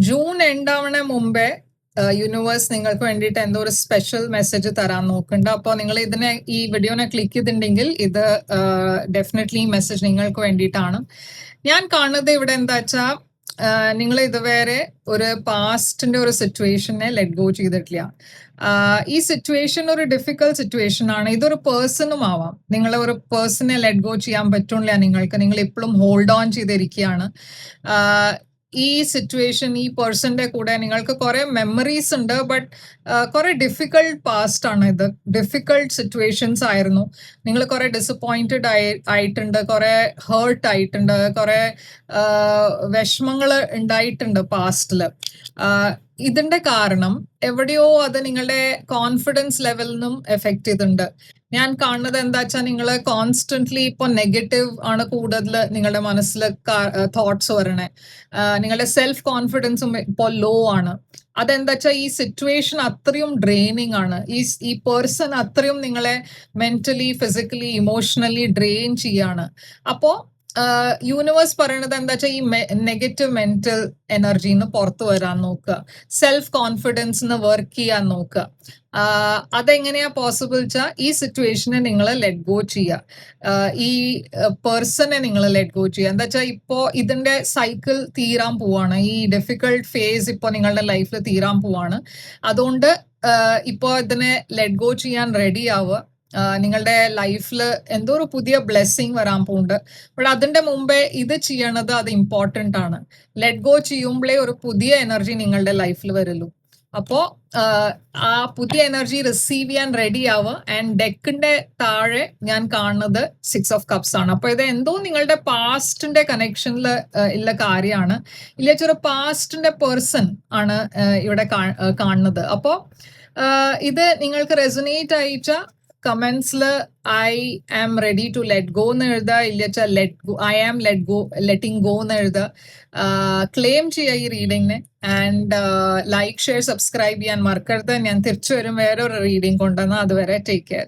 June എൻഡാവണ മുമ്പേ universe നിങ്ങൾക്ക് വേണ്ടിയിട്ട് എന്തോ ഒരു സ്പെഷ്യൽ മെസ്സേജ് തരാൻ നോക്കുന്നുണ്ട്. അപ്പോൾ നിങ്ങൾ ഈ വീഡിയോനെ ക്ലിക്ക് ചെയ്തിട്ടുണ്ടെങ്കിൽ ഇത് ഡെഫിനറ്റ്ലി ഈ മെസ്സേജ് നിങ്ങൾക്ക് വേണ്ടിയിട്ടാണ്. ഞാൻ കാണുന്നത് ഇവിടെ എന്താ വെച്ചാൽ നിങ്ങൾ ഇതുവരെ ഒരു പാസ്റ്റിന്റെ ഒരു സിറ്റുവേഷനെ ലെറ്റ് ഗോ ചെയ്തിട്ടില്ല. ഈ സിറ്റുവേഷൻ ഒരു ഡിഫിക്കൽട്ട് സിറ്റുവേഷൻ ആണ്. ഇതൊരു പേഴ്സണും ആവാം. നിങ്ങൾ ഒരു പേഴ്സണെ ലെറ്റ് ഗോ ചെയ്യാൻ പറ്റില്ല. നിങ്ങൾ ഇപ്പോഴും ഹോൾഡ് ഓൺ ചെയ്തിരിക്കുകയാണ്. ഈ സിറ്റുവേഷൻ ഈ പേഴ്സന്റെ കൂടെ നിങ്ങൾക്ക് കുറെ മെമ്മറീസ് ഉണ്ട്, ബട്ട് കുറെ ഡിഫിക്കൽട്ട് പാസ്റ്റ് ആണ്. ഇത് ഡിഫിക്കൽട്ട് സിറ്റുവേഷൻസ് ആയിരുന്നു. നിങ്ങൾ കുറെ ഡിസപ്പോയിന്റഡ് ആയിട്ടുണ്ട്, കുറെ ഹേർട്ട് ആയിട്ടുണ്ട്, കുറെ വിഷമങ്ങൾ ഉണ്ടായിട്ടുണ്ട് പാസ്റ്റില്. ഇതിന്റെ കാരണം എവിടെയോ അത് നിങ്ങളുടെ കോൺഫിഡൻസ് ലെവലിനും എഫക്ട് ചെയ്തിട്ടുണ്ട്. ഞാൻ കാണുന്നത് എന്താ വെച്ചാൽ നിങ്ങൾ കോൺസ്റ്റന്റ്ലി ഇപ്പൊ നെഗറ്റീവ് ആണ് കൂടുതൽ നിങ്ങളുടെ മനസ്സിൽ തോട്ട്സ് വരണേ. നിങ്ങളുടെ സെൽഫ് കോൺഫിഡൻസും ഇപ്പോൾ ലോ ആണ്. അതെന്താ വെച്ചാൽ ഈ സിറ്റുവേഷൻ അത്രയും ഡ്രെയിനിങ് ആണ്. ഈ പേഴ്സൺ അത്രയും നിങ്ങളെ മെന്റലി, ഫിസിക്കലി, ഇമോഷണലി ഡ്രെയിൻ ചെയ്യാണ്. അപ്പോ യൂണിവേഴ്സ് പറയണത് എന്താ വെച്ചാൽ ഈ നെഗറ്റീവ് മെന്റൽ എനർജിന്ന് പുറത്തു വരാൻ നോക്കുക, സെൽഫ് കോൺഫിഡൻസിന് വർക്ക് ചെയ്യാൻ നോക്കുക. അതെങ്ങനെയാ പോസിബിൾ വെച്ചാൽ ഈ സിറ്റുവേഷനെ നിങ്ങൾ ലെറ്റ് ഗോ ചെയ്യുക, ഈ പേഴ്സണെ നിങ്ങൾ ലെറ്റ് ഗോ ചെയ്യുക. എന്താ വെച്ചാൽ ഇപ്പോ ഇതിന്റെ സൈക്കിൾ തീരാൻ പോവാണ്. ഈ ഡിഫിക്കൽട്ട് ഫേസ് ഇപ്പോൾ നിങ്ങളുടെ ലൈഫിൽ തീരാൻ പോവാണ്. അതുകൊണ്ട് ഇപ്പോ ഇതിനെ ലെറ്റ് ഗോ ചെയ്യാൻ റെഡി ആവുക. നിങ്ങളുടെ ലൈഫിൽ എന്തോ ഒരു പുതിയ ബ്ലെസ്സിങ് വരാൻ പോകുന്നുണ്ട്. ബട്ട് അതിന്റെ മുമ്പേ ഇത് ചെയ്യണത് അത് ഇമ്പോർട്ടൻ്റ് ആണ്. ലെറ്റ് ഗോ ചെയ്യുമ്പോഴേ ഒരു പുതിയ എനർജി നിങ്ങളുടെ ലൈഫിൽ വരുള്ളൂ. അപ്പോ ആ പുതിയ എനർജി റിസീവ് ചെയ്യാൻ റെഡി ആവുക. ആൻഡ് ഡെക്കിന്റെ താഴെ ഞാൻ കാണുന്നത് 6 ഓഫ് കപ്സ് ആണ്. അപ്പൊ ഇത് എന്തോ നിങ്ങളുടെ പാസ്റ്റിന്റെ കണക്ഷനിൽ ഉള്ള കാര്യമാണ്. ഇല്ലൊരു പാസ്റ്റിന്റെ പേഴ്സൺ ആണ് ഇവിടെ കാണുന്നത്. അപ്പോ ഇത് നിങ്ങൾക്ക് റെസൊനേറ്റ് ആയിച്ച കമന്റ്സിൽ I am ready to let go എന്ന് എഴുതുക, ഇല്ല ഐ ആം ലെറ്റിംഗ് ഗോ എന്ന് എഴുതുക. ക്ലെയിം ചെയ്യുക ഈ റീഡിങ്ങിനെ. ആൻഡ് ലൈക്ക്, ഷെയർ, സബ്സ്ക്രൈബ് ചെയ്യാൻ മറക്കരുത്. ഞാൻ തിരിച്ചു വരും വേറൊരു റീഡിങ് കൊണ്ടുവന്നാൽ. അതുവരെ ടേക്ക് കെയർ.